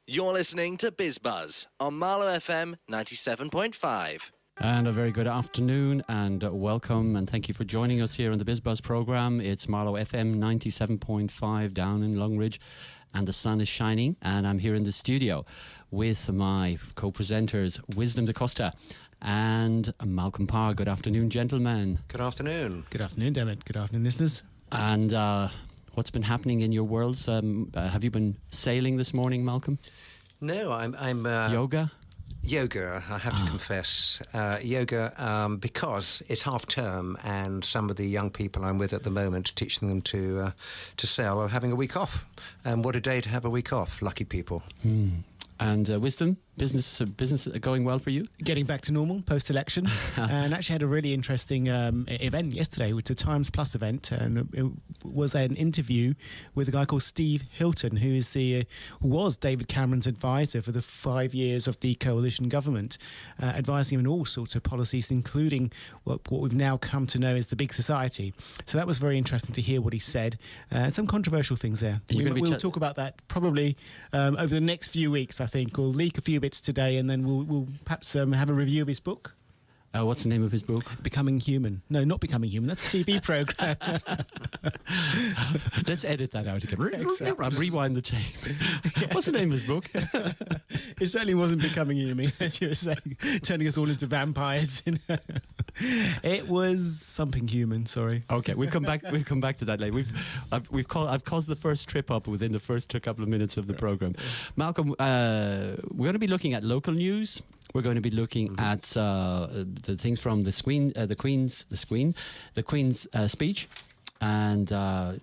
You're listening to BizBuzz on Marlow FM 97.5. And a very good afternoon and welcome and thank you for joining us here on the BizBuzz programme. It's Marlow FM 97.5 down in Longridge and the sun is shining and I'm here in the studio with my co-presenters Wisdom de Costa and Malcolm Parr. Good afternoon, gentlemen. Good afternoon. Good afternoon, Dermot. Good afternoon, listeners. And what's been happening in your worlds? Have you been sailing this morning, Malcolm? No, I'm Yoga? Yoga, I have to confess. Yoga, because it's half term and some of the young people I'm with at the moment, teaching them to sail, are having a week off. And what a day to have a week off. Lucky people. And Wisdom, business going well for you? Getting back to normal post-election. And actually had a really interesting event yesterday, which was a Times Plus event. And it was an interview with a guy called Steve Hilton, who was David Cameron's advisor for the 5 years of the coalition government, advising him on all sorts of policies, including what we've now come to know as the big society. So that was very interesting to hear what he said. Some controversial things there. We'll talk about that probably over the next few weeks, I think. We'll leak a few bits today and then we'll perhaps have a review of his book. What's the name of his book? Becoming Human. No, not Becoming Human. That's a TV programme. Let's edit that out again. Exactly. Rewind the tape. What's the name of his book? It certainly wasn't Becoming Human, as you were saying, turning us all into vampires. It was something human. Sorry. Okay, we'll come back to that later. I've caused the first trip up within the first couple of minutes of the programme. Malcolm, we're going to be looking at local news. We're going to be looking at the things from the Queen's speech and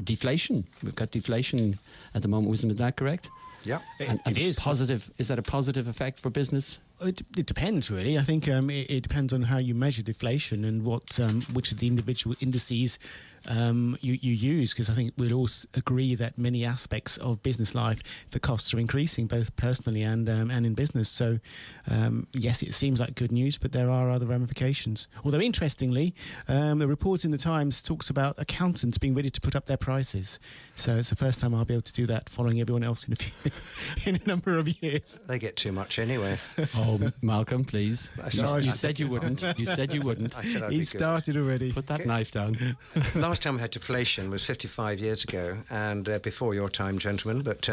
deflation. We've got deflation at the moment. Wisdom, is that correct? Yeah, it is positive. Is that a positive effect for business? It depends, really. I think it depends on how you measure deflation and which of the individual indices you use, because I think we'd all agree that many aspects of business life, the costs are increasing, both personally and in business. So, yes, it seems like good news, but there are other ramifications. Although, interestingly, the report in the Times talks about accountants being ready to put up their prices. So it's the first time I'll be able to do that, following everyone else in a number of years. they get too much anyway. Oh, Malcolm, please. You said you wouldn't. You said you wouldn't. I said I'd He be started already. Put that knife down. Last time we had deflation was 55 years ago, and before your time, gentlemen. But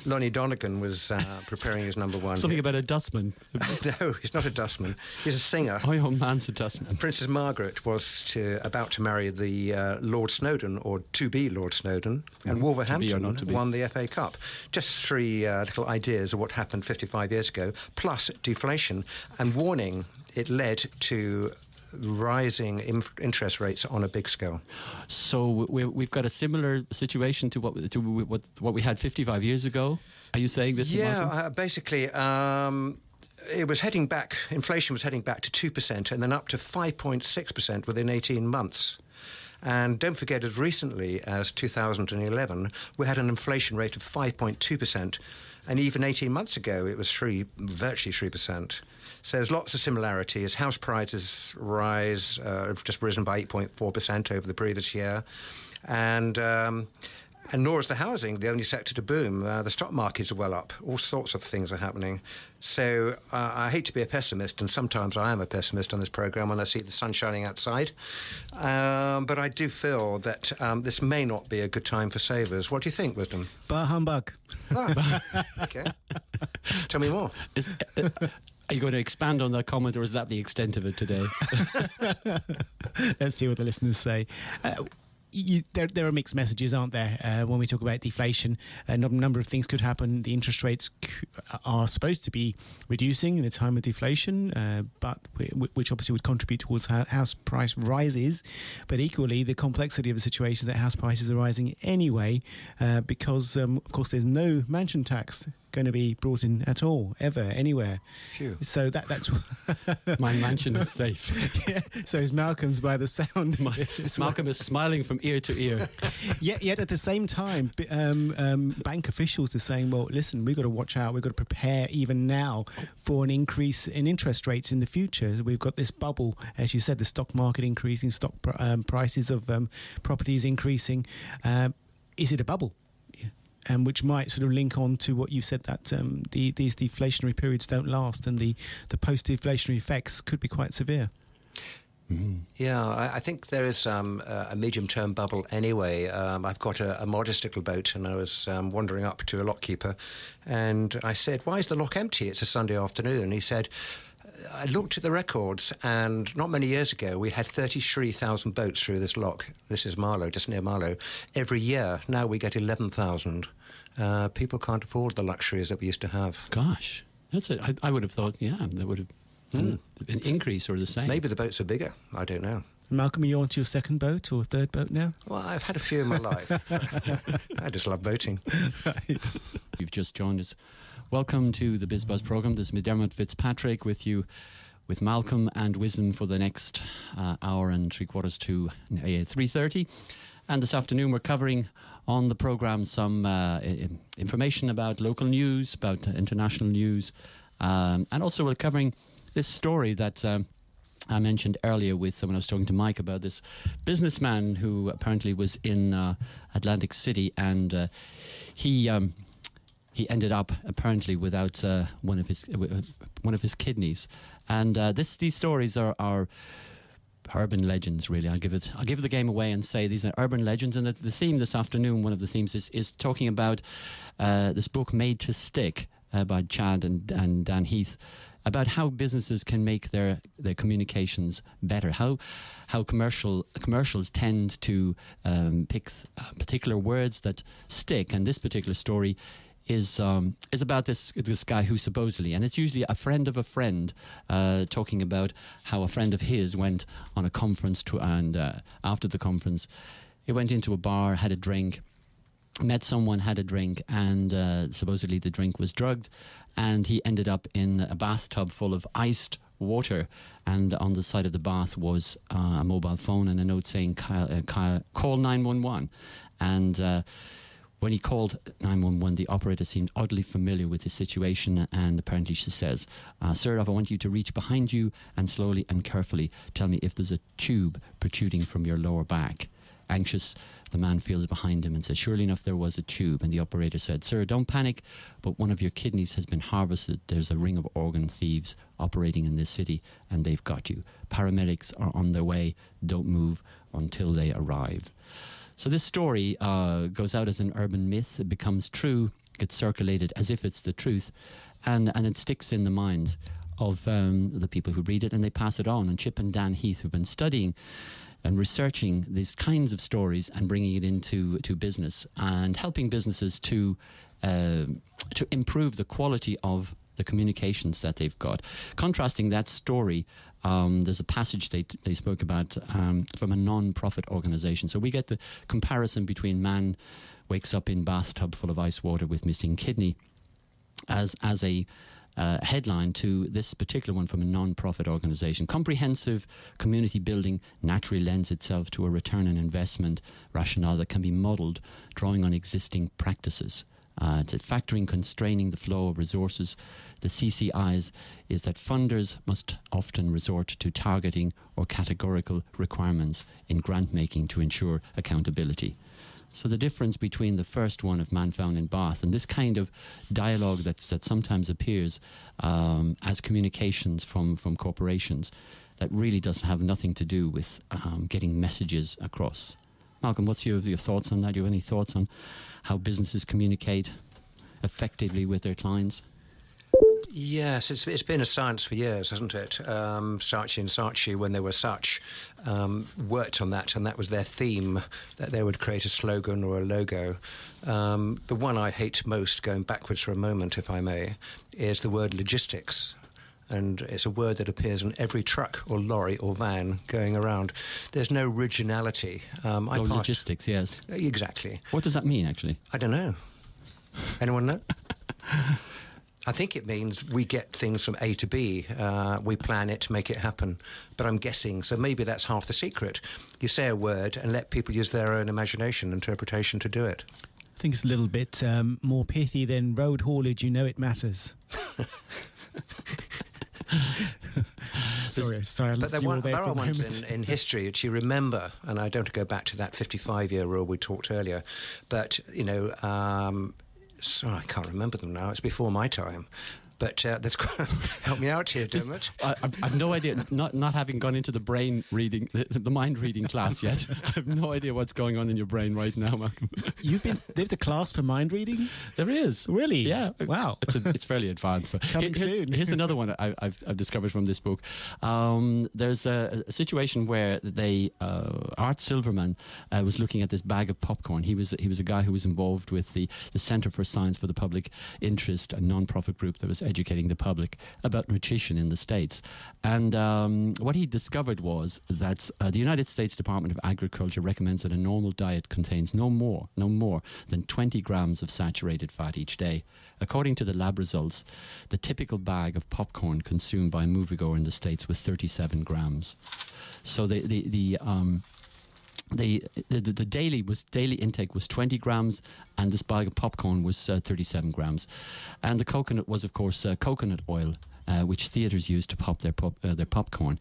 Lonnie Donegan was preparing his number one. Something about a dustman. No, he's not a dustman. He's a singer. Oh, your man's a dustman. Princess Margaret was about to marry the Lord Snowdon, or to be Lord Snowdon, and Wolverhampton won the FA Cup. Just three little ideas of what happened 55 years ago, plus deflation, and warning it led to rising interest rates on a big scale. So we've got a similar situation to what we had 55 years ago. Are you saying this? Yeah, basically. It was heading back. Inflation was heading back to 2%, and then up to 5.6% within 18 months. And don't forget, as recently as 2011, we had an inflation rate of 5.2%. And even 18 months ago, it was virtually 3%. So there's lots of similarities. House prices have just risen by 8.4% over the previous year. And nor is the housing the only sector to boom. The stock markets are well up. All sorts of things are happening. So I hate to be a pessimist, and sometimes I am a pessimist on this programme when I see the sun shining outside. But I do feel that this may not be a good time for savers. What do you think, Wisdom? Bah humbug. Okay. Tell me more. Are you going to expand on that comment, or is that the extent of it today? Let's see what the listeners say. There are mixed messages, aren't there, when we talk about deflation? A number of things could happen. The interest rates are supposed to be reducing in a time of deflation, but which obviously would contribute towards house price rises. But equally, the complexity of the situation is that house prices are rising anyway, because, of course, there's no mansion tax going to be brought in at all, ever, anywhere. Phew. So that's my mansion is safe. Yeah, so is Malcolm's by the sound. Malcolm is smiling from ear to ear. Yet at the same time, bank officials are saying, well, listen, we've got to watch out. We've got to prepare even now for an increase in interest rates in the future. We've got this bubble, as you said, the stock market increasing, stock prices of properties increasing. Is it a bubble? and which might sort of link on to what you said, that these deflationary periods don't last, and the post-deflationary effects could be quite severe. Yeah, I think there is a medium-term bubble anyway. I've got a modest little boat, and I was wandering up to a lockkeeper, and I said, "Why is the lock empty? It's a Sunday afternoon." He said, "I looked at the records, and not many years ago we had 33,000 boats through this lock. This is Marlow, just near Marlow. Every year, now we get 11,000. People can't afford the luxuries that we used to have." Gosh, that's it. I would have thought, there would have an increase or the same. Maybe the boats are bigger. I don't know. Malcolm, are you on to your second boat or third boat now? Well, I've had a few in my life. I just love boating. Right. You've just joined us. Welcome to the BizBuzz programme. This is Dermot Fitzpatrick with you, with Malcolm and Wisdom for the next hour and 3/4 to 3:30. And this afternoon we're covering on the programme some information about local news, about international news, and also we're covering this story that I mentioned earlier when I was talking to Mike about this businessman who apparently was in Atlantic City, and he ended up apparently without one of his kidneys. And these stories are urban legends, really. I'll give the game away and say these are urban legends. And the theme this afternoon, one of the themes is talking about this book Made to Stick by Chad and Dan Heath, about how businesses can make their communications better, how commercials tend to pick particular words that stick. And this particular story is about this guy who supposedly, and it's usually a friend of a friend, talking about how a friend of his went on a conference and after the conference he went into a bar, had a drink, met someone, had a drink, and supposedly the drink was drugged, and he ended up in a bathtub full of iced water, and on the side of the bath was a mobile phone and a note saying call 911. And when he called 911, the operator seemed oddly familiar with his situation, and apparently she says, "Sir, I want you to reach behind you and slowly and carefully tell me if there's a tube protruding from your lower back." Anxious, the man feels behind him and says, "Surely enough, there was a tube." And the operator said, "Sir, don't panic, but one of your kidneys has been harvested. There's a ring of organ thieves operating in this city, and they've got you. Paramedics are on their way. Don't move until they arrive." So this story goes out as an urban myth. It becomes true, gets circulated as if it's the truth, and it sticks in the minds of the people who read it, and they pass it on. And Chip and Dan Heath have been studying and researching these kinds of stories and bringing it into business and helping businesses to improve the quality of the communications that they've got. Contrasting that story, there's a passage they spoke about from a non-profit organisation. So we get the comparison between man wakes up in bathtub full of ice water with missing kidney as a headline to this particular one from a non-profit organisation. Comprehensive community building naturally lends itself to a return on investment rationale that can be modelled drawing on existing practices. It's factoring constraining the flow of resources. The CCIs is that funders must often resort to targeting or categorical requirements in grant making to ensure accountability. So the difference between the first one of Man Found in Bath and this kind of dialogue that sometimes appears as communications from corporations, that really does have nothing to do with getting messages across. Malcolm, what's your thoughts on that? Do you have any thoughts on how businesses communicate effectively with their clients? Yes, it's been a science for years, hasn't it? Saatchi and Saatchi, when they were such, worked on that, and that was their theme, that they would create a slogan or a logo. The one I hate most, going backwards for a moment, if I may, is the word logistics. And it's a word that appears on every truck or lorry or van going around. There's no originality. Logistics, yes. Exactly. What does that mean, actually? I don't know. Anyone know? I think it means we get things from A to B. We plan it, make it happen. But I'm guessing, so maybe that's half the secret. You say a word and let people use their own imagination, interpretation to do it. I think it's a little bit more pithy than road haulage, you know it matters. Sorry, I But lost you all there there for are a ones moment. in history that you remember, and I don't go back to that 55-year rule we talked earlier, but, sorry, I can't remember them now. It's before my time. But that's help me out here, Dermot. I've no idea. Not having gone into the brain reading, the mind reading class yet, I have no idea what's going on in your brain right now, Malcolm. There's a class for mind reading? There is. Really? Yeah. Wow. It's fairly advanced. Coming soon. Here's another one I've discovered from this book. There's a situation where Art Silverman was looking at this bag of popcorn. He was a guy who was involved with the Centre for Science for the Public Interest, a non-profit group that was educating the public about nutrition in the States. And what he discovered was that the United States Department of Agriculture recommends that a normal diet contains no more than 20 grams of saturated fat each day. According to the lab results, the typical bag of popcorn consumed by a moviegoer in the States was 37 grams. So the daily intake was 20 grams, and this bag of popcorn was 37 grams. And the coconut was, of course, coconut oil, which theatres use to pop their popcorn.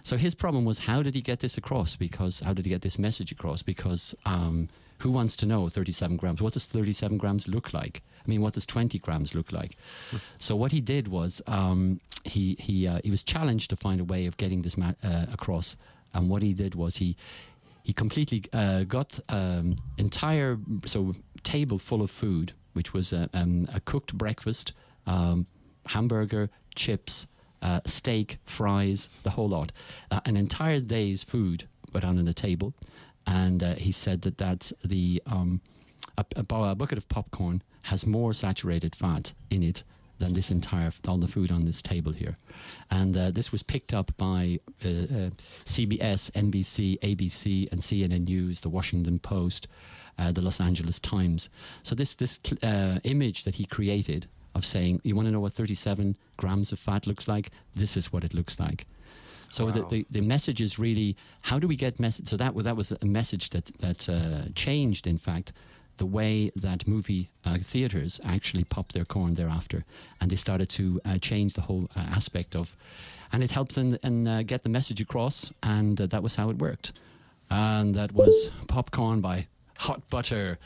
So his problem was, how did he get this across? How did he get this message across? Because who wants to know 37 grams? What does 37 grams look like? I mean, what does 20 grams look like? So what he did was he was challenged to find a way of getting this across. And what he did was he completely got entire table full of food, which was a cooked breakfast, hamburger, chips, steak, fries, the whole lot. An entire day's food put on the table. And he said that a bucket of popcorn has more saturated fat in it than all the food on this table here. And this was picked up by CBS, NBC, ABC, and CNN News, the Washington Post, the Los Angeles Times. So this image that he created of saying, you want to know what 37 grams of fat looks like? This is what it looks like. So wow. the message is really, how do we get message? So that was a message that changed, in fact, the way that movie theatres actually popped their corn thereafter, and they started to change the whole aspect of, and it helped and get the message across, and that was how it worked. And that was Popcorn by Hot Butter.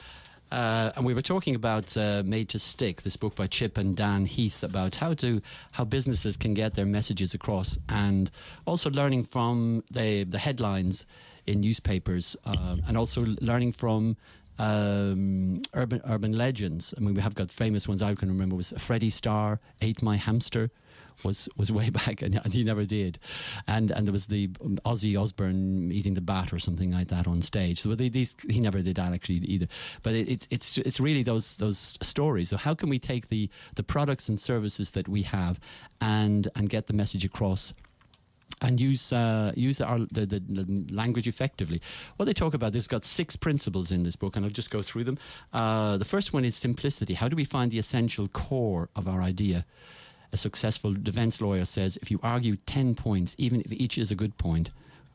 And we were talking about Made to Stick, this book by Chip and Dan Heath, about how businesses can get their messages across, and also learning from the headlines in newspapers, and also learning from urban legends. I mean, we have got famous ones I can remember was Freddie Starr ate my hamster. Was way back, and he never did, and there was the Ozzy Osbourne eating the bat or something like that on stage. So he never did that actually either. But it's really those stories. So how can we take the products and services that we have and get the message across, and use the language effectively? What they talk about, there's got 6 principles in this book, and I'll just go through them. The first one is simplicity. How do we find the essential core of our idea? A successful defense lawyer says, if you argue 10 points, even if each is a good point,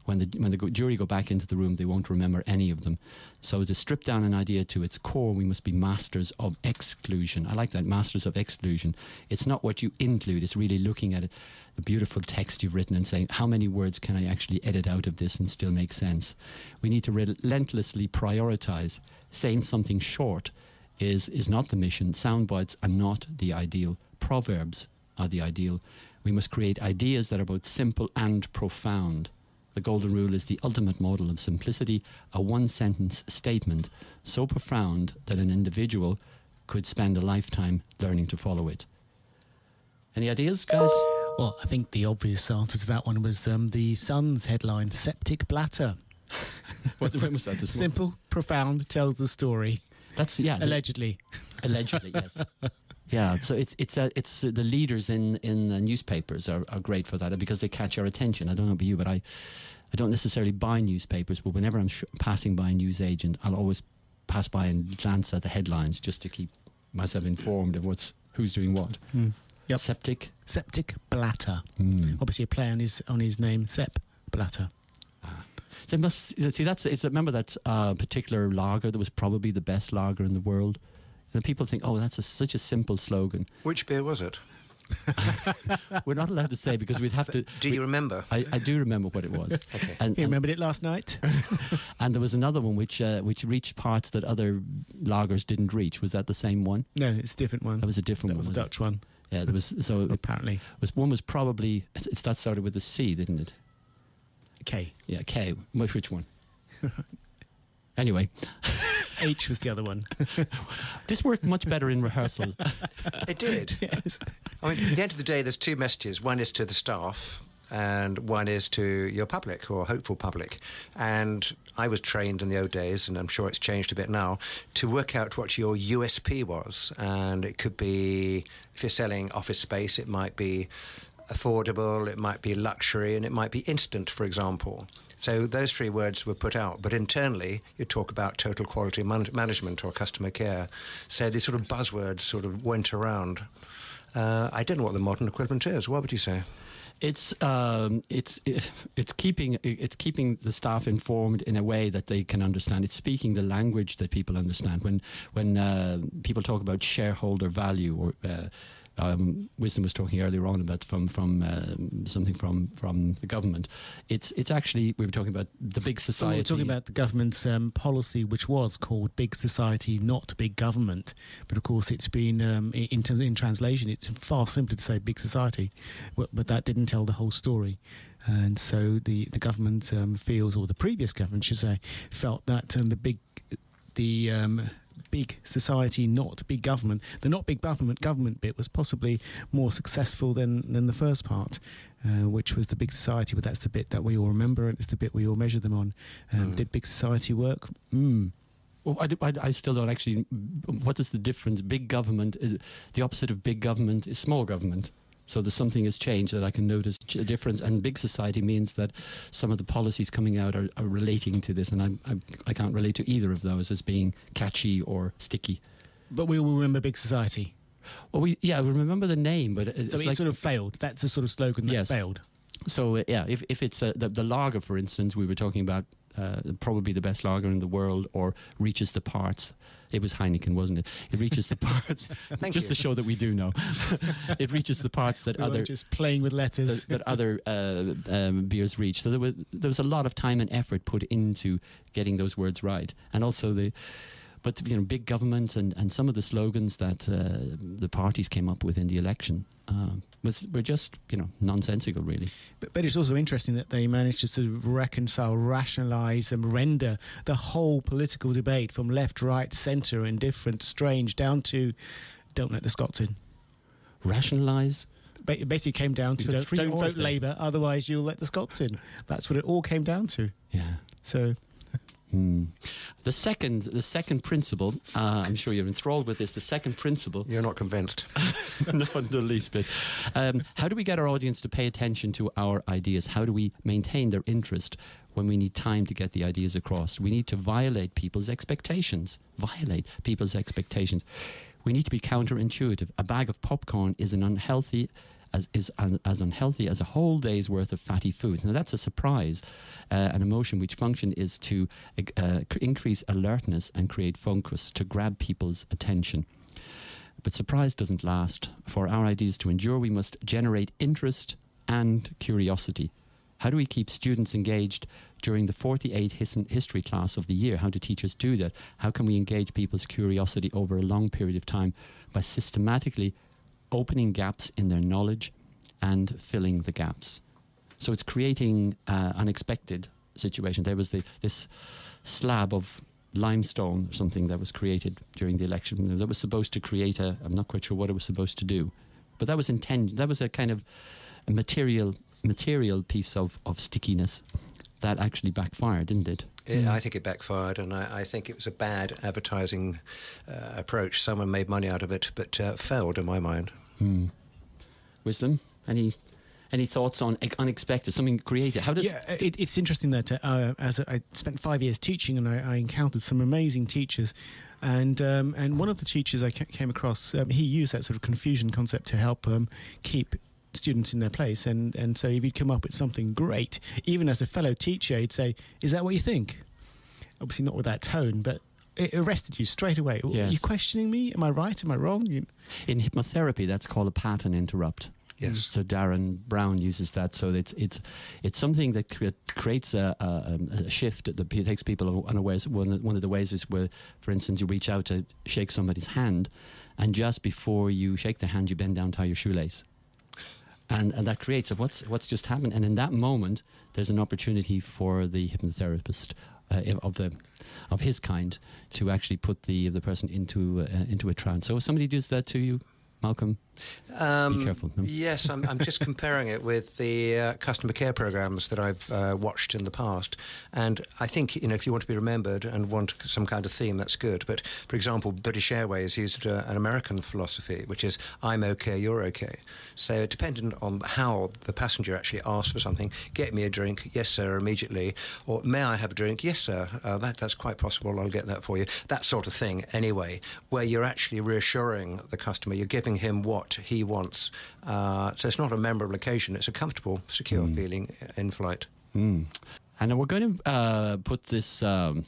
when the jury go back into the room, they won't remember any of them. So to strip down an idea to its core, we must be masters of exclusion. I like that, masters of exclusion. It's not what you include, it's really looking at it, the beautiful text you've written, and saying, how many words can I actually edit out of this and still make sense? We need to relentlessly prioritize. Saying something short is not the mission. Sound bites are not the ideal. Proverbs are the ideal. We must create ideas that are both simple and profound. The golden rule is the ultimate model of simplicity, a one-sentence statement so profound that an individual could spend a lifetime learning to follow it. Any ideas, guys? Well, I think the obvious answer to that one was the Sun's headline, Septic Bladder. When was that? This morning? Simple, profound, tells the story. That's, yeah. Allegedly. Allegedly, yes. Yeah, so it's the leaders in newspapers are great for that, because they catch our attention. I don't know about you, but I don't necessarily buy newspapers, but whenever I'm passing by a newsagent, I'll always pass by and glance at the headlines just to keep myself informed of who's doing what. Yep. Septic Blatter. Obviously a play on his name, Sepp Blatter. They must see remember that particular lager that was probably the best lager in the world. And people think, oh, that's such a simple slogan. Which beer was it? We're not allowed to say because we'd have to. Do you remember? I do remember what it was. Okay. You remembered it last night? And there was another one which reached parts that other lagers didn't reach. Was that the same one? No, it's a different one. That was a different That one. was a Dutch one. Yeah, there was. So Apparently. one was probably that started with a C, didn't it? K. Yeah, K. Which one? Anyway, H was the other one. this worked much better in rehearsal. It did. Yes. I mean, at the end of the day, there's two messages. One is to the staff, and one is to your public or hopeful public. And I was trained in the old days, and I'm sure it's changed a bit now, to work out what your USP was. And it could be, if you're selling office space, it might be affordable, it might be luxury, and it might be instant, for example. So those three words were put out. But internally, you talk about total quality management or customer care. So these sort of buzzwords sort of went around. I don't know what the modern equivalent is. What would you say? It's keeping the staff informed in a way that they can understand. It's speaking the language that people understand. When people talk about shareholder value, or Wisdom was talking earlier on about from something from the government. It's actually, we were talking about the big society. We were talking about the government's policy, which was called Big Society, Not Big Government. But of course, it's been in translation, it's far simpler to say Big Society, but that didn't tell the whole story. And so the government feels, or the previous government should say, felt that the big society, not big government. The not big government bit was possibly more successful than the first part, which was the big society. But that's the bit that we all remember, and it's the bit we all measure them on. Did big society work? Well, I still don't actually. What is the difference? Big government, the opposite of big government is small government. So there's something has changed that I can notice a difference. And big society means that some of the policies coming out are relating to this, and I can't relate to either of those as being catchy or sticky. But we all remember Big Society. Well, we remember the name, but it's so it like, sort of failed. That's a sort of slogan that failed. So if it's the lager, for instance, we were talking about probably the best lager in the world, or reaches the parts. It was Heineken, wasn't it? It reaches the parts. Just to show that we do know. It reaches the parts that other just playing with letters that other beers reach. So there was a lot of time and effort put into getting those words right, and also big government and some of the slogans that the parties came up with in the election were just nonsensical, really. But it's also interesting that they managed to sort of reconcile, rationalise and render the whole political debate from left, right, centre, indifferent, strange, down to don't let the Scots in. Rationalise? It basically came down to don't vote Labour, otherwise you'll let the Scots in. That's what it all came down to. Yeah. So... The second principle, I'm sure you're enthralled with this. The second principle. You're not convinced. Not in the least bit. How do we get our audience to pay attention to our ideas? How do we maintain their interest when we need time to get the ideas across? We need to violate people's expectations. We need to be counterintuitive. A bag of popcorn is as unhealthy as a whole day's worth of fatty foods. Now that's a surprise, an emotion which function is to increase alertness and create focus, to grab people's attention. But surprise doesn't last. For our ideas to endure, we must generate interest and curiosity. How do we keep students engaged during the 48 history class of the year? How do teachers do that? How can we engage people's curiosity over a long period of time? By systematically opening gaps in their knowledge and filling the gaps. So it's creating unexpected situation. There was this slab of limestone or something that was created during the election that was supposed to create I'm not quite sure what it was supposed to do, but that was intended. That was a kind of a material piece of stickiness that actually backfired, didn't it? I think it backfired, and I think it was a bad advertising approach. Someone made money out of it, but failed in my mind. Wisdom? Any thoughts on unexpected, something creative? How does? Yeah, it's interesting that as I spent 5 years teaching, and I encountered some amazing teachers, and one of the teachers I came across, he used that sort of confusion concept to help keep students in their place, and so if you'd come up with something great, even as a fellow teacher, he'd say, "Is that what you think?" Obviously not with that tone, but it arrested you straight away. Yes. Are you questioning me? Am I right? Am I wrong? In hypnotherapy, that's called a pattern interrupt. Yes. So Darren Brown uses that. So it's something that creates a shift that takes people unawares. One of the ways is where, for instance, you reach out to shake somebody's hand, and just before you shake the hand, you bend down, tie your shoelace. And that creates what's just happened. And in that moment, there's an opportunity for the hypnotherapist of his kind to actually put the person into a trance. So if somebody does that to you, Malcolm, be careful. No? Yes, I'm just comparing it with the customer care programs that I've watched in the past. And I think, if you want to be remembered and want some kind of theme, that's good. But, for example, British Airways used an American philosophy, which is, I'm okay, you're okay. So dependent on how the passenger actually asks for something, get me a drink, yes, sir, immediately. Or, may I have a drink? Yes, sir, that's quite possible, I'll get that for you. That sort of thing, anyway, where you're actually reassuring the customer, you're giving him what he wants. So it's not a memorable occasion, it's a comfortable, secure feeling in flight. And we're going to put this, the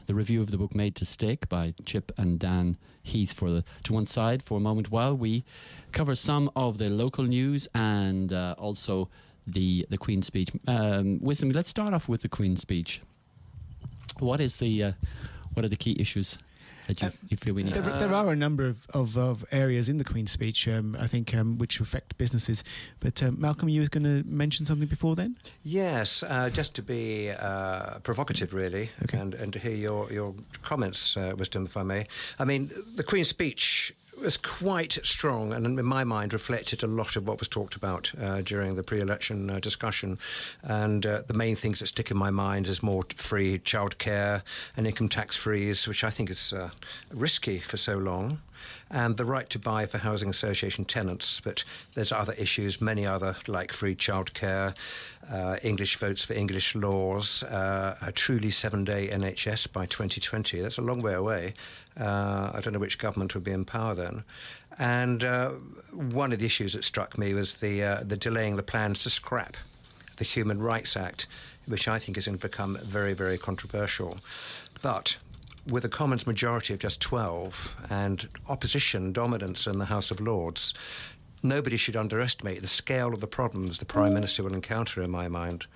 review of the book Made to Stick by Chip and Dan Heath to one side for a moment while we cover some of the local news and also the Queen's speech. Wisdom, let's start off with the Queen's speech. What are the key issues that you feel we need? There are a number of areas in the Queen's speech, I think, which affect businesses. But Malcolm, you were going to mention something before then? Yes, just to be provocative, really, okay. and to hear your comments, Wisdom, if I may. I mean, the Queen's speech was quite strong and in my mind reflected a lot of what was talked about during the pre-election discussion, and the main things that stick in my mind is more free childcare and income tax freeze, which I think is risky for so long, and the right to buy for housing association tenants. But there's other issues, many other, like free childcare, English votes for English laws, a truly 7-day NHS by 2020. That's a long way away. I don't know which government would be in power then. And one of the issues that struck me was the delaying the plans to scrap the Human Rights Act, which I think is going to become very, very controversial. But with a Commons majority of just 12 and opposition dominance in the House of Lords, nobody should underestimate the scale of the problems the Prime Minister will encounter, in my mind.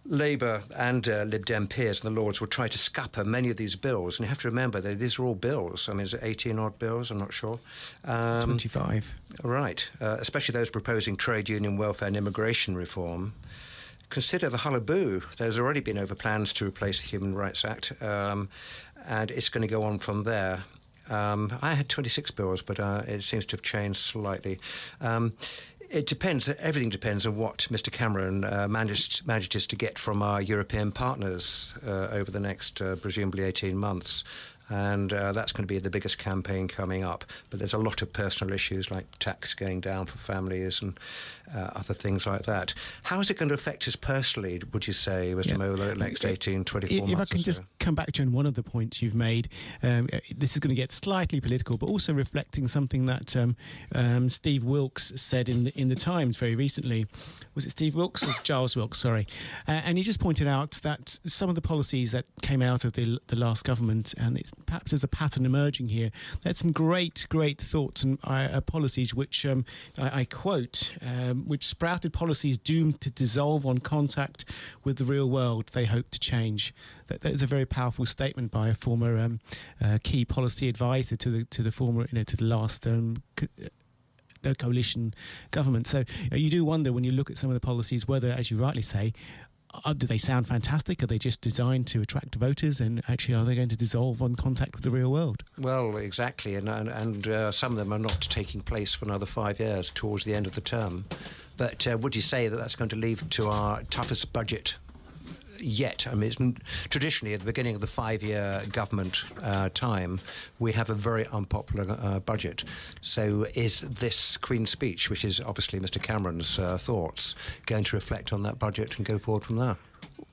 Labour and Lib Dem peers in the Lords will try to scupper many of these bills, and you have to remember that these are all bills. I mean, is it 18-odd bills? I'm not sure. 25. Right, especially those proposing trade union welfare and immigration reform. Consider the hullaboo. There's already been over plans to replace the Human Rights Act, and it's going to go on from there. I had 26 bills, but it seems to have changed slightly. It depends. Everything depends on what Mr. Cameron manages to get from our European partners over the next, presumably, 18 months. And that's going to be the biggest campaign coming up. But there's a lot of personal issues like tax going down for families and other things like that. How is it going to affect us personally, would you say, Mr. Mola, the next 18, 24 months? If I can just come back to one of the points you've made, this is going to get slightly political, but also reflecting something that Steve Wilkes said in the Times very recently. Was it Steve Wilkes? It was Giles Wilkes, sorry. And he just pointed out that some of the policies that came out of the last government, and perhaps there's a pattern emerging here. They had some great thoughts and policies which, I quote, which sprouted policies doomed to dissolve on contact with the real world they hope to change. That is a very powerful statement by a former key policy advisor to the former, to the last the coalition government. So you do wonder when you look at some of the policies whether, as you rightly say, do they sound fantastic? Are they just designed to attract voters? And actually, are they going to dissolve on contact with the real world? Well, exactly. And some of them are not taking place for another 5 years towards the end of the term. But would you say that that's going to lead to our toughest budget yet? I mean, it's traditionally at the beginning of the 5-year government time, we have a very unpopular budget. So is this Queen's speech, which is obviously Mr. Cameron's thoughts, going to reflect on that budget and go forward from there?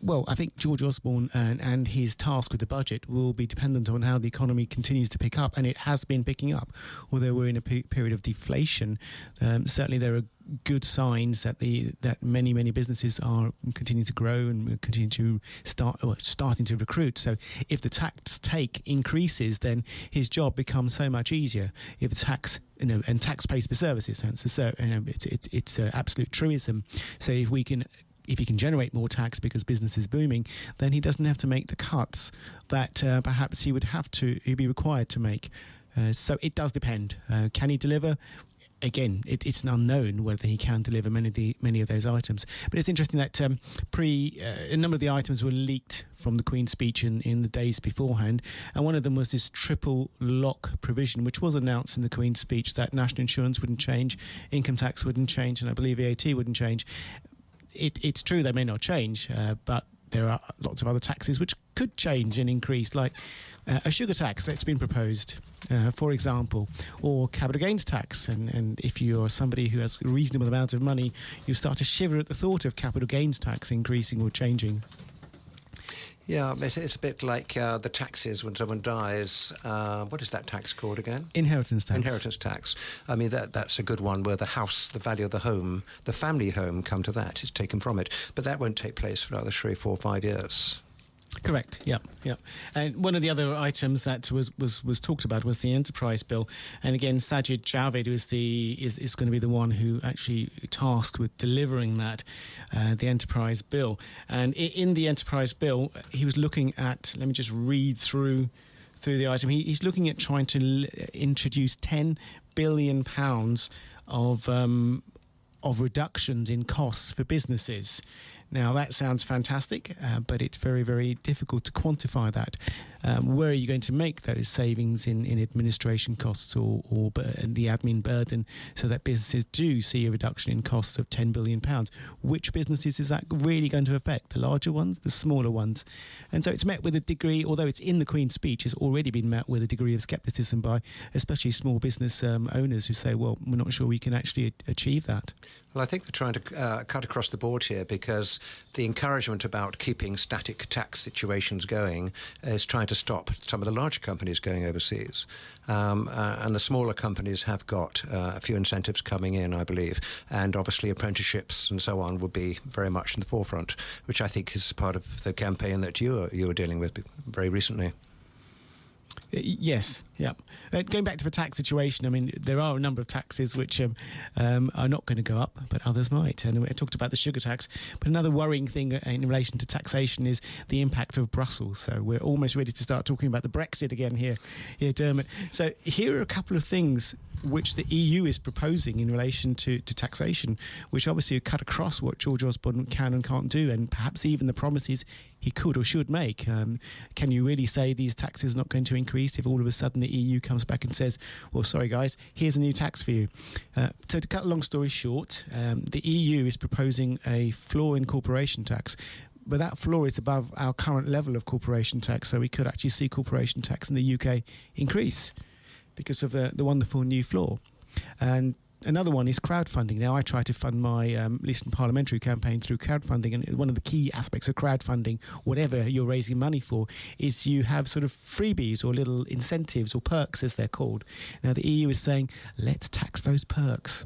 Well, I think George Osborne and his task with the budget will be dependent on how the economy continues to pick up, and it has been picking up. Although we're in a period of deflation, certainly there are good signs that many businesses are continuing to grow and continue to starting to recruit. So if the tax take increases, then his job becomes so much easier. If the tax, and tax pays for services, it's an absolute truism. So if he can generate more tax because business is booming, then he doesn't have to make the cuts that perhaps he'd be required to make. So it does depend. Can he deliver? Again, it's an unknown whether he can deliver many of those items. But it's interesting that a number of the items were leaked from the Queen's speech in the days beforehand, and one of them was this triple lock provision, which was announced in the Queen's speech, that national insurance wouldn't change, income tax wouldn't change, and I believe VAT wouldn't change. It's true they may not change, but there are lots of other taxes which could change and increase, like a sugar tax that's been proposed, for example, or capital gains tax. And if you're somebody who has a reasonable amount of money, you start to shiver at the thought of capital gains tax increasing or changing. Yeah, it's a bit like the taxes when someone dies. What is that tax called again? Inheritance tax. Inheritance tax. I mean, that's a good one, where the house, the value of the home, the family home, come to that. It's taken from it. But that won't take place for another 3, 4, 5 years. Correct. Yeah. And one of the other items that was talked about was the enterprise bill. And again, Sajid Javid is going to be the one who actually tasked with delivering that, the enterprise bill. And in the enterprise bill, he was looking at. Let me just read through the item. He's looking at trying to introduce £10 billion of reductions in costs for businesses. Now, that sounds fantastic, but it's very, very difficult to quantify that. Where are you going to make those savings in administration costs or the admin burden so that businesses do see a reduction in costs of £10 billion? Which businesses is that really going to affect? The larger ones, the smaller ones? And so it's met with a degree, although it's in the Queen's speech, it's already been met with a degree of scepticism by especially small business owners who say, well, we're not sure we can actually achieve that. Well, I think they're trying to cut across the board here, because the encouragement about keeping static tax situations going is trying to stop some of the larger companies going overseas. And the smaller companies have got a few incentives coming in, I believe. And obviously apprenticeships and so on will be very much in the forefront, which I think is part of the campaign that you were dealing with very recently. Yes, yeah. Going back to the tax situation, I mean, there are a number of taxes which are not going to go up, but others might. And I talked about the sugar tax. But another worrying thing in relation to taxation is the impact of Brussels. So we're almost ready to start talking about the Brexit again here, Dermot. So here are a couple of things which the EU is proposing in relation to taxation, which obviously cut across what George Osborne can and can't do, and perhaps even the promises he could or should make. Can you really say these taxes are not going to increase if all of a sudden the EU comes back and says, well, sorry guys, here's a new tax for you? So to cut a long story short, the EU is proposing a floor in corporation tax, but that floor is above our current level of corporation tax, so we could actually see corporation tax in the UK increase because of the wonderful new floor. And another one is crowdfunding. Now, I try to fund my Leeson parliamentary campaign through crowdfunding, and one of the key aspects of crowdfunding, whatever you're raising money for, is you have sort of freebies or little incentives or perks, as they're called. Now, the EU is saying, let's tax those perks.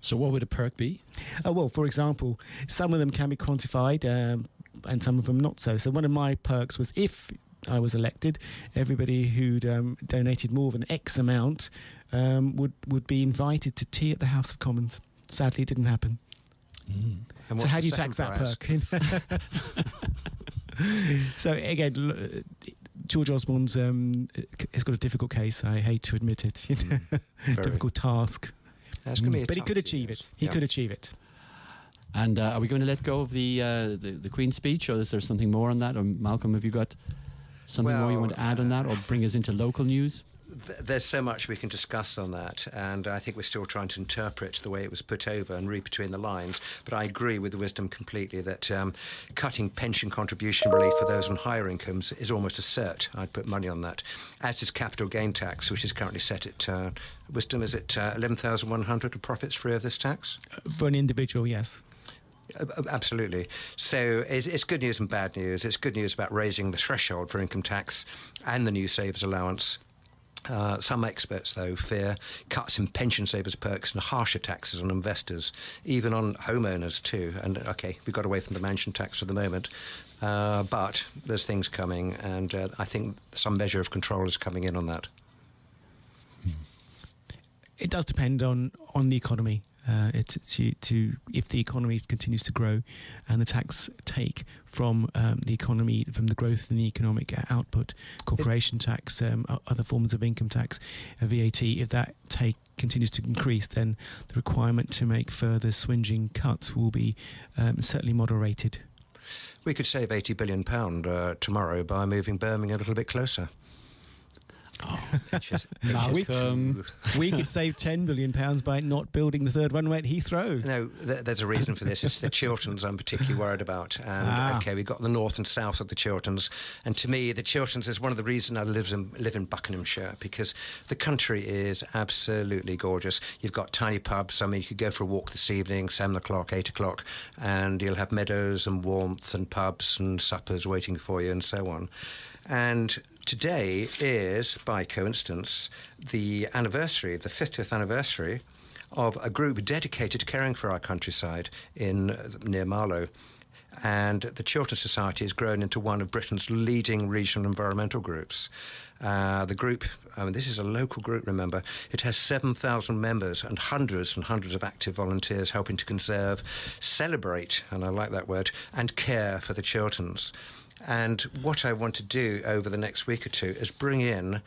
So what would a perk be? Well, for example, some of them can be quantified and some of them not so. So one of my perks was, if I was elected, everybody who'd donated more than X amount would be invited to tea at the House of Commons. Sadly, it didn't happen. So how do you tax that perk? So again, George Osborne's has got a difficult case. I hate to admit it. Difficult task. But he could achieve it. He could achieve it. And are we going to let go of the Queen's speech, or is there something more on that? Or Malcolm, have you got something more you want to add on that, or bring us into local news? There's so much we can discuss on that, and I think we're still trying to interpret the way it was put over and read between the lines. But I agree with the wisdom completely that cutting pension contribution relief for those on higher incomes is almost a cert. I'd put money on that. As is capital gain tax, which is currently set at, wisdom, is it 11,100 of profits free of this tax? For an individual, yes. Absolutely. So it's good news and bad news. It's good news about raising the threshold for income tax and the new savers allowance. Some experts, though, fear cuts in pension savers' perks and harsher taxes on investors, even on homeowners too. And, OK, we got away from the mansion tax for the moment, but there's things coming, and I think some measure of control is coming in on that. It does depend on the economy. If the economy continues to grow and the tax take from the economy, from the growth in the economic output, corporation tax, other forms of income tax, VAT, if that take continues to increase, then the requirement to make further swinging cuts will be certainly moderated. We could save £80 billion tomorrow by moving Birmingham a little bit closer. We could save £10 billion by not building the third runway at Heathrow. No, there's a reason for this. It's the Chilterns I'm particularly worried about. And OK, we've got the north and south of the Chilterns. And to me, the Chilterns is one of the reasons I live in Buckinghamshire, because the country is absolutely gorgeous. You've got tiny pubs. I mean, you could go for a walk this evening, 7 o'clock, 8 o'clock, and you'll have meadows and warmth and pubs and suppers waiting for you and so on. And today is, by coincidence, the 50th anniversary of a group dedicated to caring for our countryside near Marlow. And the Chiltern Society has grown into one of Britain's leading regional environmental groups. The group, this is a local group, remember, it has 7,000 members and hundreds of active volunteers helping to conserve, celebrate, and I like that word, and care for the Chilterns. And what I want to do over the next week or two is bring in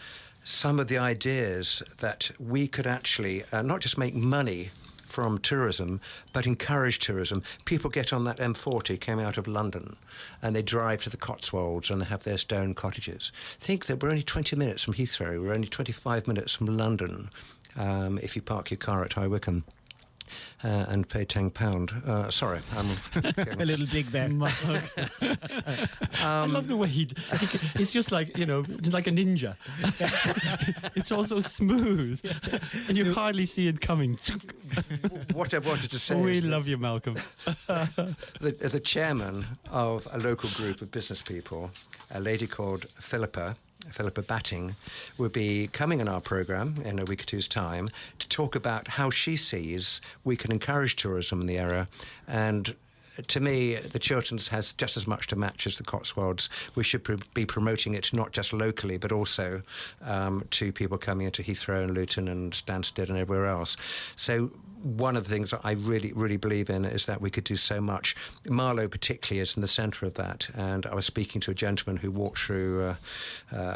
some of the ideas that we could actually not just make money from tourism, but encourage tourism. People get on that M40, came out of London, and they drive to the Cotswolds and they have their stone cottages. Think that we're only 20 minutes from Heathrow, we're only 25 minutes from London, if you park your car at High Wycombe. And pay £10. Sorry, a little dig there. I love the way it's just like, like a ninja. It's all so smooth, and you hardly see it coming. What I wanted to say we love you, Malcolm. The chairman of a local group of business people, a lady called Philippa Batting, will be coming on our programme in a week or two's time to talk about how she sees we can encourage tourism in the area. And to me, the Chilterns has just as much to match as the Cotswolds. We should be promoting it not just locally, but also to people coming into Heathrow and Luton and Stansted and everywhere else. So one of the things that I really, really believe in is that we could do so much. Marlow particularly is in the centre of that. And I was speaking to a gentleman who walked through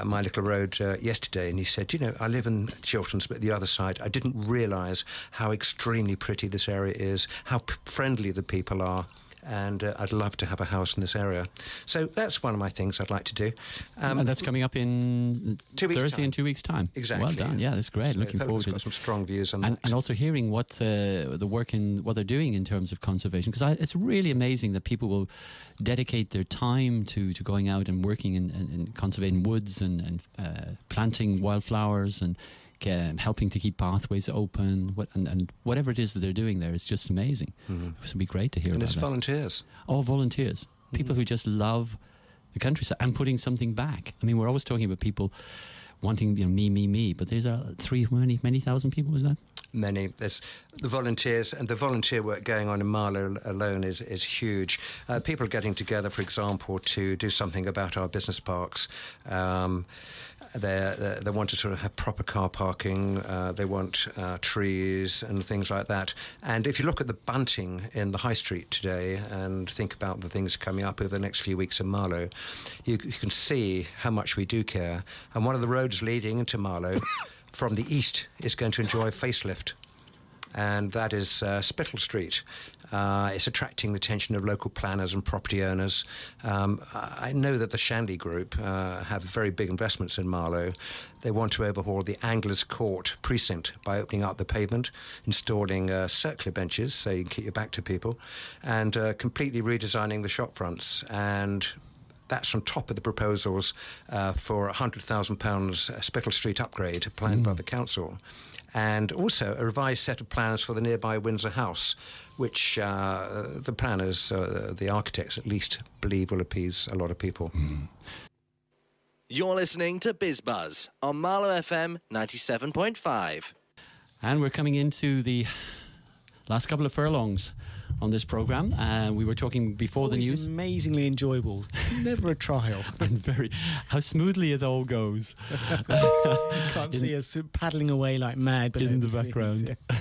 my little road yesterday, and he said, I live in Chilterns, but the other side, I didn't realise how extremely pretty this area is, how friendly the people are. And I'd love to have a house in this area. So that's one of my things I'd like to do. And that's coming up in Thursday in 2 weeks' time. Exactly. Well done. Yeah, that's great. So looking forward to it. Got some strong views on that. And also hearing what the work in what they're doing in terms of conservation, because it's really amazing that people will dedicate their time to going out and working in conserving woods and planting wildflowers and helping to keep pathways open, and whatever it is that they're doing there is just amazing. It would be great to hear and about it's that. Volunteers. All volunteers. People who just love the countryside and putting something back. I mean, we're always talking about people wanting, me, but there's many thousand people, is that? Many. There's the volunteers, and the volunteer work going on in Marlow alone is huge. People getting together, for example, to do something about our business parks. They want to sort of have proper car parking, they want trees and things like that. And if you look at the bunting in the high street today and think about the things coming up over the next few weeks in Marlow, you can see how much we do care. And one of the roads leading into Marlow from the east is going to enjoy a facelift. And that is Spittal Street. It's attracting the attention of local planners and property owners. I know that the Shanley Group have very big investments in Marlow. They want to overhaul the Anglers Court precinct by opening up the pavement, installing circular benches so you can keep your back to people, and completely redesigning the shop fronts. And that's on top of the proposals for £100,000 Spittal Street upgrade planned by the council. and also a revised set of plans for the nearby Windsor House, which the planners, the architects at least, believe will appease a lot of people. You're listening to BizBuzz on Marlow FM 97.5. And we're coming into the last couple of furlongs on this programme. We were talking before the news. Amazingly enjoyable. Never a trial. And how smoothly it all goes. Can't see us paddling away like mad. But in the background. Yeah.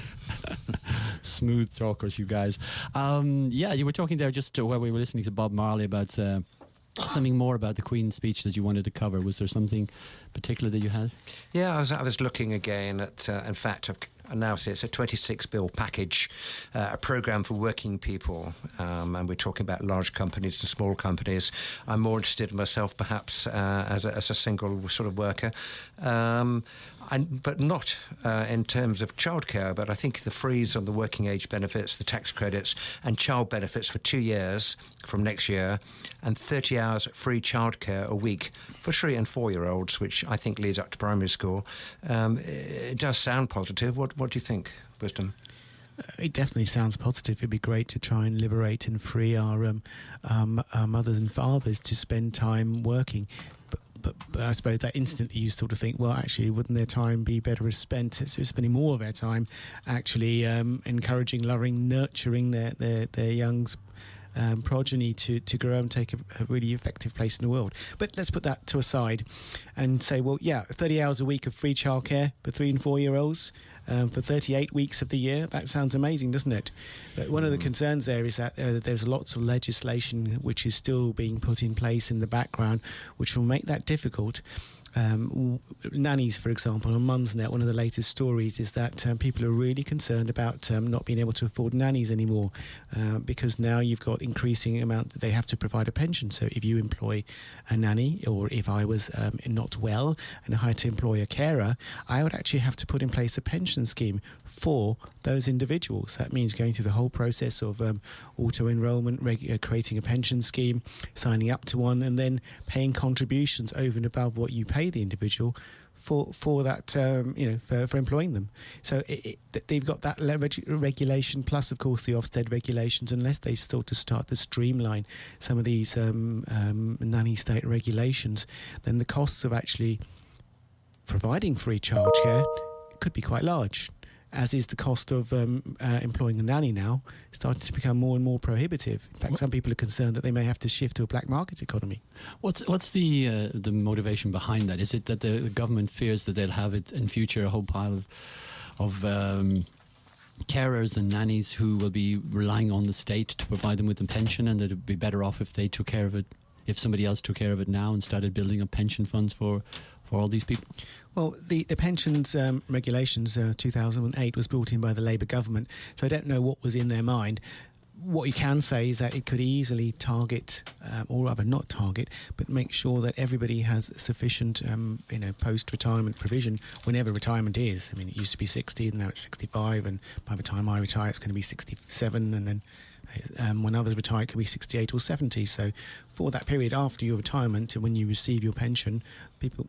Smooth talkers, you guys. You were talking there just while we were listening to Bob Marley about something more about the Queen's speech that you wanted to cover. Was there something particular that you had? Yeah, I was looking again at, in fact, I've now see it's a 26 bill package, a programme for working people, and we're talking about large companies and small companies. I'm more interested myself, perhaps, as a single sort of worker, but not in terms of childcare. But I think the freeze on the working age benefits, the tax credits, and child benefits for 2 years from next year, and 30 hours free childcare a week for 3 and 4 year olds, which I think leads up to primary school. It does sound positive. What do you think, Wisdom? It definitely sounds positive. It'd be great to try and liberate and free our mothers and fathers to spend time working. But I suppose that instantly you sort of think, well, actually, wouldn't their time be better spent spending more of their time actually encouraging, loving, nurturing their young progeny to grow and take a really effective place in the world. But let's put that to a side and say, well, yeah, 30 hours a week of free childcare for 3 and 4 year olds for 38 weeks of the year. That sounds amazing, doesn't it? But one of the concerns there is that there's lots of legislation which is still being put in place in the background, which will make that difficult. Nannies, for example, on Mumsnet, one of the latest stories is that people are really concerned about not being able to afford nannies anymore because now you've got increasing amount that they have to provide a pension. So if you employ a nanny, or if I was not well and I had to employ a carer, I would actually have to put in place a pension scheme for those individuals. That means going through the whole process of auto-enrolment, creating a pension scheme, signing up to one, and then paying contributions over and above what you pay the individual for that, for employing them. So they've got that regulation, plus, of course, the Ofsted regulations, unless they start to streamline some of these nanny state regulations, then the costs of actually providing free childcare could be quite large, as is the cost of employing a nanny now, starting to become more and more prohibitive. In fact, some people are concerned that they may have to shift to a black market economy. What's the motivation behind that? Is it that the government fears that they'll have it in future a whole pile of carers and nannies who will be relying on the state to provide them with a pension, and that it would be better off if they took care of it, if somebody else took care of it now and started building up pension funds for all these people? Well, the pensions regulations 2008 was brought in by the Labour government, so I don't know what was in their mind. What you can say is that it could easily target, or rather not target, but make sure that everybody has sufficient post-retirement provision whenever retirement is. I mean, it used to be 60 and now it's 65, and by the time I retire it's going to be 67, and then when others retire, it could be 68 or 70. So for that period after your retirement, when you receive your pension,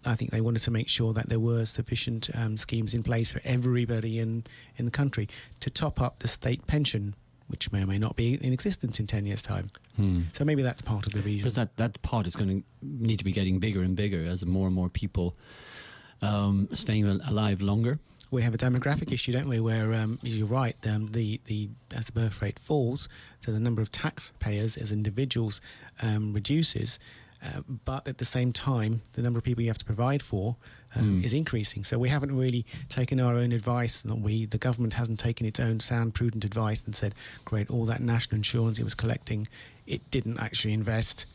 I think they wanted to make sure that there were sufficient schemes in place for everybody in the country to top up the state pension, which may or may not be in existence in 10 years' time. So maybe that's part of the reason. Because that pot is going to need to be getting bigger and bigger as more and more people staying alive longer. We have a demographic issue, don't we, where you're right, as the birth rate falls, so the number of taxpayers as individuals reduces, but at the same time, the number of people you have to provide for is increasing. So we haven't really taken our own advice, the government hasn't taken its own sound, prudent advice and said, great, all that national insurance it was collecting, it didn't actually invest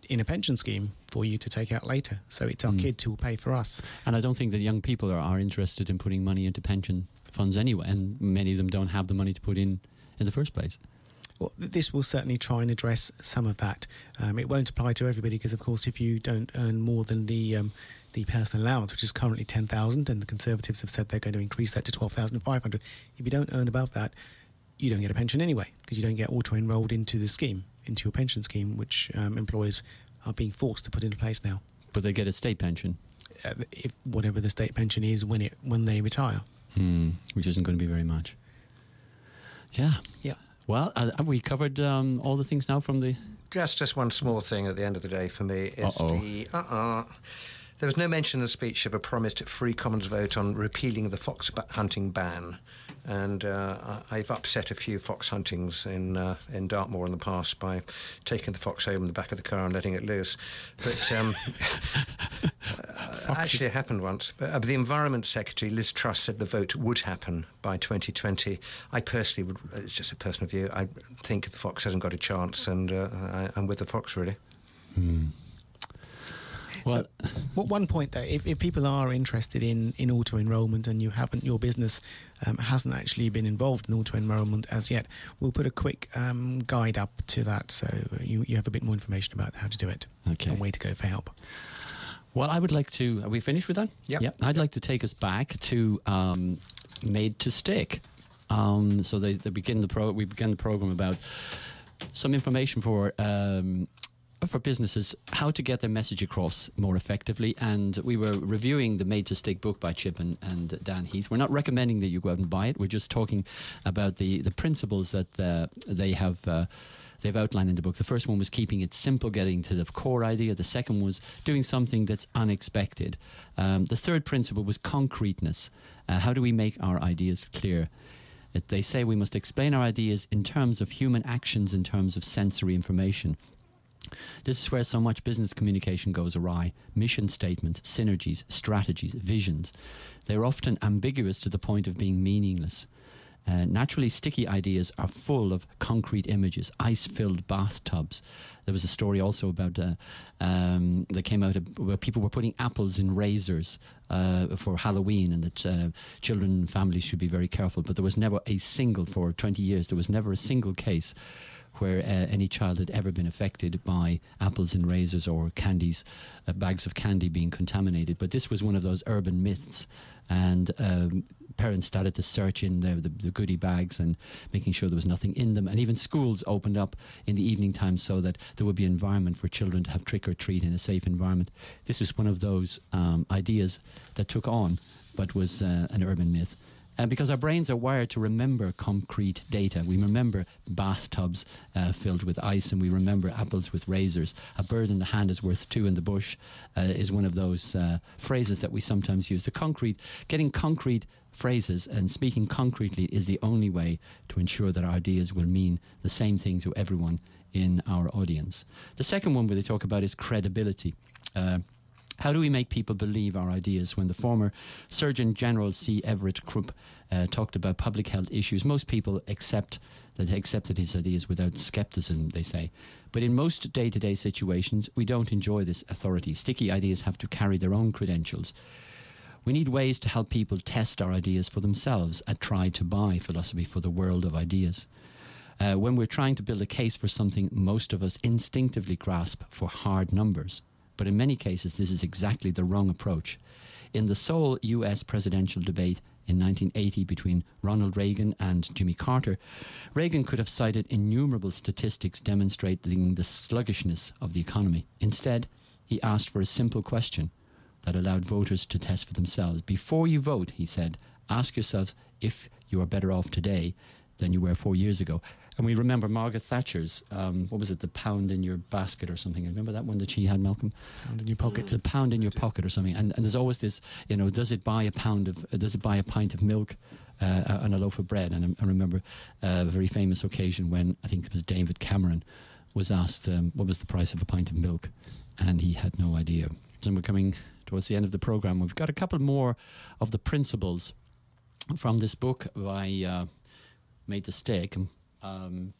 in a pension scheme for you to take out later. So it's our kids who will pay for us. And I don't think that young people are interested in putting money into pension funds anyway, and many of them don't have the money to put in the first place. Well, this will certainly try and address some of that. It won't apply to everybody because, of course, if you don't earn more than the personal allowance, which is currently 10,000, and the Conservatives have said they're going to increase that to 12,500. If you don't earn above that, you don't get a pension anyway, because you don't get auto-enrolled into the scheme, into your pension scheme, which employers are being forced to put into place now. But they get a state pension? If whatever the state pension is when they retire. Which isn't going to be very much. Yeah. Yeah. Well, have we covered all the things now from the... Just one small thing at the end of the day for me is there was no mention in the speech of a promised free Commons vote on repealing the fox hunting ban. And I've upset a few fox huntings in Dartmoor in the past by taking the fox home in the back of the car and letting it loose. But actually it happened once. But the Environment Secretary, Liz Truss, said the vote would happen by 2020. I personally would, it's just a personal view, I think the fox hasn't got a chance, and I'm with the fox, really. Well, so, one point though, if people are interested in auto enrolment and your business hasn't actually been involved in auto enrolment as yet, we'll put a quick guide up to that, so you have a bit more information about how to do it. Okay. And where to go for help. Well, I would like to... Are we finished with that? Yep. I'd like to take us back to Made to Stick. So we began the program about some information for businesses, how to get their message across more effectively. And we were reviewing the Made to Stick book by Chip and Dan Heath. We're not recommending that you go out and buy it. We're just talking about the principles that they've outlined in the book. The first one was keeping it simple, getting to the core idea. The second was doing something that's unexpected. The third principle was concreteness. How do we make our ideas clear? They say we must explain our ideas in terms of human actions, in terms of sensory information. This is where so much business communication goes awry. Mission statements, synergies, strategies, visions. They're often ambiguous to the point of being meaningless. Naturally, sticky ideas are full of concrete images, ice-filled bathtubs. There was a story also about that came out where people were putting apples in razors for Halloween, and that children and families should be very careful. But there was never a single, for 20 years, there was never a single case where any child had ever been affected by apples in razors or candies, bags of candy being contaminated. But this was one of those urban myths, and parents started to search in the goodie bags and making sure there was nothing in them. And even schools opened up in the evening time so that there would be an environment for children to have trick or treat in a safe environment. This was one of those ideas that took on, but was an urban myth. Because our brains are wired to remember concrete data. We remember bathtubs filled with ice, and we remember apples with razors. A bird in the hand is worth two in the bush is one of those phrases that we sometimes use. Getting concrete phrases and speaking concretely is the only way to ensure that our ideas will mean the same thing to everyone in our audience. The second one where they talk about is credibility. How do we make people believe our ideas? When the former Surgeon General C. Everett Krupp talked about public health issues, most people accepted his ideas without skepticism, they say. But in most day-to-day situations, we don't enjoy this authority. Sticky ideas have to carry their own credentials. We need ways to help people test our ideas for themselves, a try-to-buy philosophy for the world of ideas. When we're trying to build a case for something, most of us instinctively grasp for hard numbers. But in many cases, this is exactly the wrong approach. In the sole US presidential debate in 1980 between Ronald Reagan and Jimmy Carter, Reagan could have cited innumerable statistics demonstrating the sluggishness of the economy. Instead, he asked for a simple question that allowed voters to test for themselves. Before you vote, he said, ask yourselves if you are better off today than you were 4 years ago. And we remember Margaret Thatcher's, what was it, the pound in your basket or something. Remember that one that she had, Malcolm? Pound in your pocket. The pound in your pocket or something. And there's always this, does it buy a pint of milk and a loaf of bread? And I remember a very famous occasion when I think it was David Cameron was asked what was the price of a pint of milk, and he had no idea. And we're coming towards the end of the program. We've got a couple more of the principles from this book by Made to Stick. The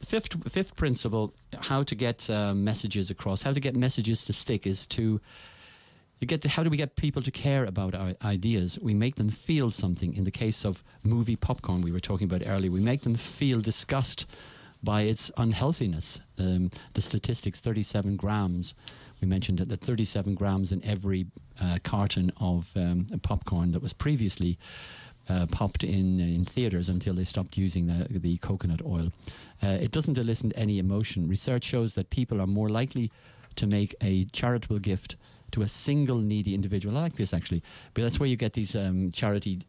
fifth principle, how to get messages across, how to get messages to stick, is how do we get people to care about our ideas? We make them feel something. In the case of movie popcorn we were talking about earlier, we make them feel disgust by its unhealthiness. The statistics, 37 grams. We mentioned that 37 grams in every carton of popcorn that was previously popped in theatres until they stopped using the coconut oil. It doesn't elicit any emotion. Research shows that people are more likely to make a charitable gift to a single needy individual. I like this actually, but that's where you get these charity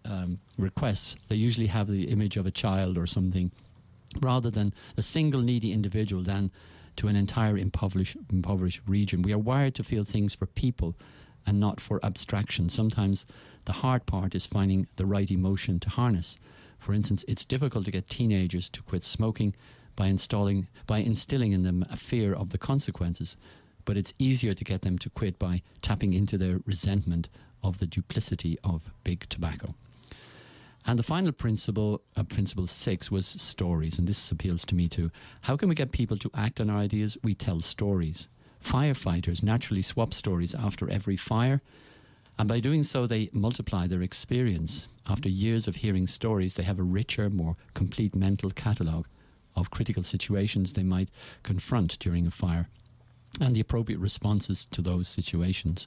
requests. They usually have the image of a child or something, rather than a single needy individual, than to an entire impoverished region. We are wired to feel things for people and not for abstraction. Sometimes the hard part is finding the right emotion to harness. For instance, it's difficult to get teenagers to quit smoking by instilling in them a fear of the consequences, but it's easier to get them to quit by tapping into their resentment of the duplicity of big tobacco. And the final principle, principle 6, was stories, and this appeals to me too. How can we get people to act on our ideas? We tell stories. Firefighters naturally swap stories after every fire, and by doing so they multiply their experience. After years of hearing stories, they have a richer, more complete mental catalogue of critical situations they might confront during a fire and the appropriate responses to those situations.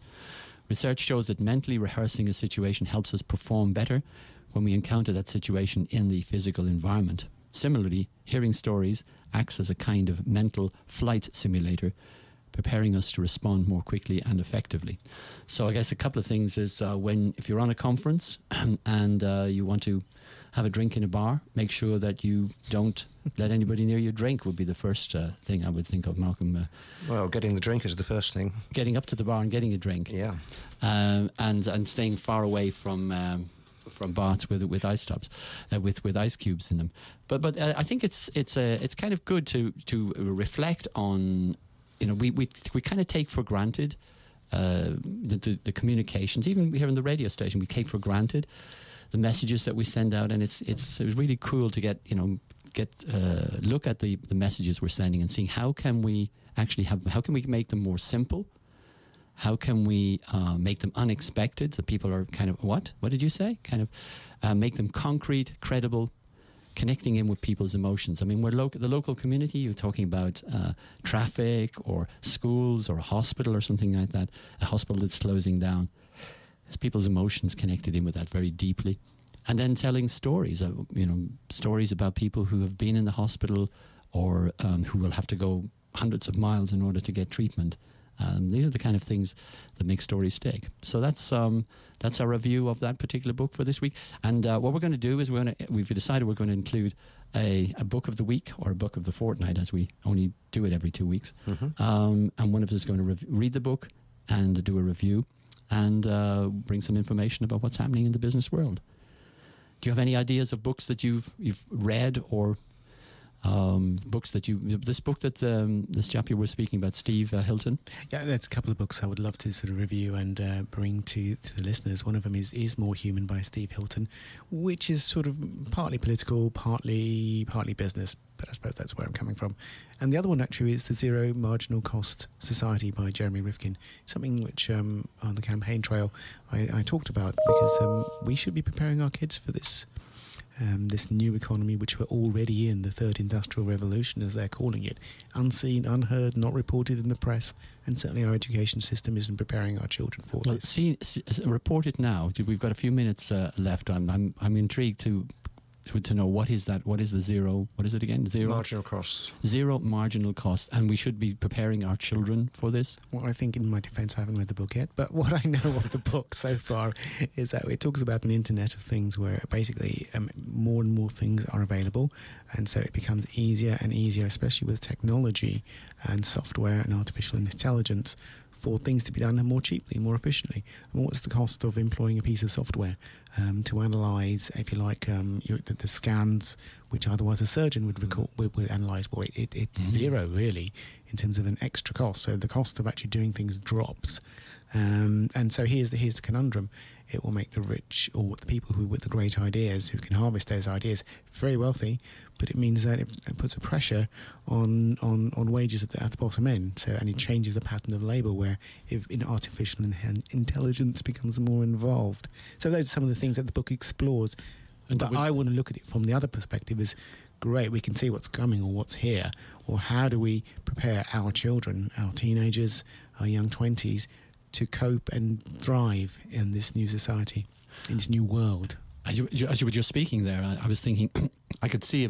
Research shows that mentally rehearsing a situation helps us perform better when we encounter that situation in the physical environment. Similarly, hearing stories acts as a kind of mental flight simulator, preparing us to respond more quickly and effectively. So I guess a couple of things is if you're on a conference and you want to have a drink in a bar, make sure that you don't let anybody near you drink would be the first thing I would think of, Malcolm. Well, getting the drink is the first thing. Getting up to the bar and getting a drink. Yeah. And staying far away from baths with ice stops, with ice cubes in them. But I think it's kind of good to reflect on. We kind of take for granted the communications. Even here on the radio station, we take for granted the messages that we send out, and it's really cool to get look at the messages we're sending and seeing how can we make them more simple. How can we make them unexpected so people are kind of, what did you say? Kind of make them concrete, credible, connecting in with people's emotions. I mean, we're the local community, you're talking about traffic or schools or a hospital or something like that, a hospital that's closing down. There's people's emotions connected in with that very deeply. And then telling stories, stories about people who have been in the hospital or who will have to go hundreds of miles in order to get treatment. These are the kind of things that make stories stick. So that's our review of that particular book for this week. And what we're going to do is we've decided we're going to include a book of the week or a book of the fortnight, as we only do it every 2 weeks. Mm-hmm. And one of us is going to read the book and do a review and bring some information about what's happening in the business world. Do you have any ideas of books that you've read or books that this book that this chap you were speaking about, Steve Hilton? Yeah, there's a couple of books I would love to sort of review and bring to the listeners. One of them is More Human by Steve Hilton, which is sort of partly political, partly business, but I suppose that's where I'm coming from. And the other one actually is The Zero Marginal Cost Society by Jeremy Rifkin, something which on the campaign trail I talked about, because we should be preparing our kids for this new economy, which we're already in, the third industrial revolution, as they're calling it. Unseen, unheard, not reported in the press, and certainly our education system isn't preparing our children for this. Report it now. We've got a few minutes left. I'm intrigued to know what is that? What is the zero? What is it again? Zero marginal cost. Zero marginal cost, and we should be preparing our children for this. Well, I think in my defence, I haven't read the book yet, but what I know of the book so far is that it talks about an internet of things where basically more and more things are available, and so it becomes easier and easier, especially with technology and software and artificial intelligence, for things to be done more cheaply, more efficiently. And what's the cost of employing a piece of software to analyse, if you like, the scans, which otherwise a surgeon would analyse? Well, it's zero, really, in terms of an extra cost. So the cost of actually doing things drops. And so here's the conundrum. It will make the rich, or the people who with the great ideas, who can harvest those ideas, very wealthy, but it means that it puts a pressure on wages at the bottom end. So, and it changes the pattern of labour, where if artificial intelligence becomes more involved. So those are some of the things that the book explores. But I want to look at it from the other perspective as, great, we can see what's coming or what's here, or how do we prepare our children, our teenagers, our young 20s, to cope and thrive in this new society, in this new world. As you were just speaking there, I was thinking I could see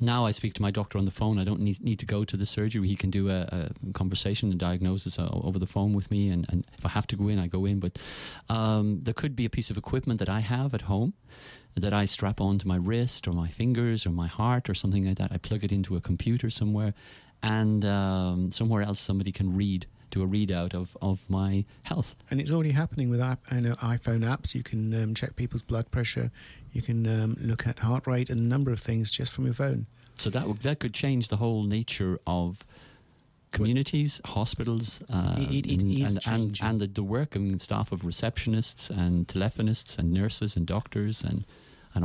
Now I speak to my doctor on the phone. I don't need to go to the surgery. He can do a conversation and diagnosis over the phone with me. And if I have to go in, I go in. But there could be a piece of equipment that I have at home that I strap onto my wrist or my fingers or my heart or something like that. I plug it into a computer somewhere, and somewhere else somebody can do a readout of my health. And it's already happening with iPhone apps. You can check people's blood pressure. You can look at heart rate and a number of things just from your phone. So that could change the whole nature of communities, hospitals, It is changing. and the working staff of receptionists and telephonists and nurses and doctors and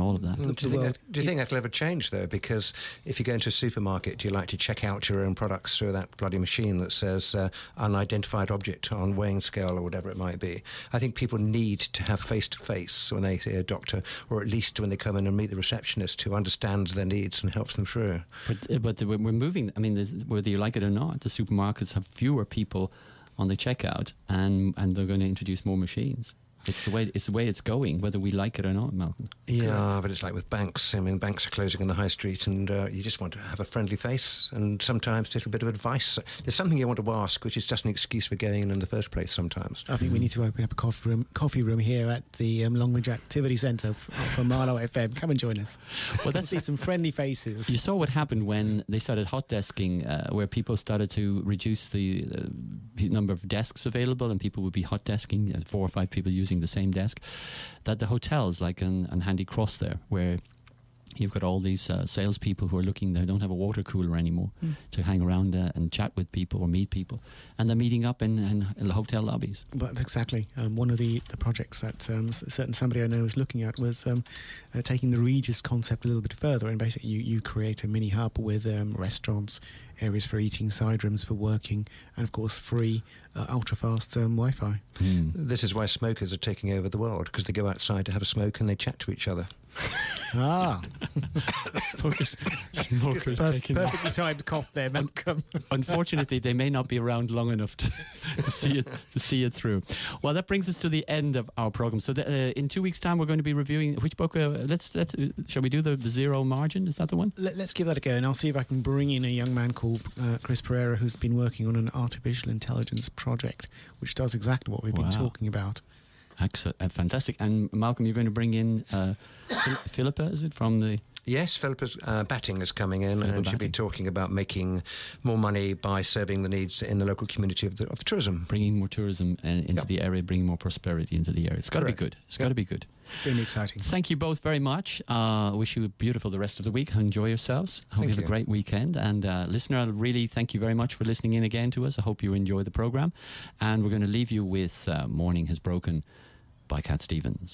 all of that. Do you think that'll ever change, though? Because if you go into a supermarket, do you like to check out your own products through that bloody machine that says unidentified object on weighing scale or whatever it might be? I think people need to have face-to-face when they see a doctor, or at least when they come in and meet the receptionist who understands their needs and helps them through. But we're moving. I mean, whether you like it or not, the supermarkets have fewer people on the checkout, and they're going to introduce more machines. It's the way it's going, whether we like it or not, Malcolm. Yeah, Correct. but it's like with banks. I mean, banks are closing on the high street, and you just want to have a friendly face and sometimes just a bit of advice. There's something you want to ask, which is just an excuse for going in the first place sometimes. I think we need to open up a coffee room here at the Longridge Activity Centre for Marlow FM. Come and join us. Well, Let's see some friendly faces. You saw what happened when they started hot desking, where people started to reduce the number of desks available, and people would be hot desking, 4 or 5 people using the same desk. That the hotels, like on Handy Cross there, where you've got all these salespeople who are they don't have a water cooler anymore to hang around and chat with people or meet people, and they're meeting up in hotel lobbies. But exactly. One of the projects that somebody I know was looking at was taking the Regis concept a little bit further, and basically you create a mini hub with restaurants, areas for eating, side rooms for working, and of course free ultra-fast Wi-Fi. This is why smokers are taking over the world, because they go outside to have a smoke and they chat to each other. Smokers taking. Perfectly timed cough there, Malcolm. Unfortunately, they may not be around long enough to see it through. Well, that brings us to the end of our program. So in 2 weeks' time, we're going to be reviewing which book. Shall we do the Zero Margin? Is that the one? Let's give that a go, and I'll see if I can bring in a young man called Chris Pereira, who's been working on an artificial intelligence project, which does exactly what we've been talking about. Excellent, fantastic. And Malcolm, you're going to bring in Philippa, is it, from the... Yes, Philippa Batting is coming in, and she'll be talking about making more money by serving the needs in the local community of the tourism. Bringing more tourism into the area, bringing more prosperity into the area. It's got to be good. It's got to be good. It's going to be exciting. Thank you both very much. Wish you a beautiful the rest of the week. Enjoy yourselves. I hope you have a great weekend. And listener, I really thank you very much for listening in again to us. I hope you enjoy the programme. And we're going to leave you with Morning Has Broken by Cat Stevens.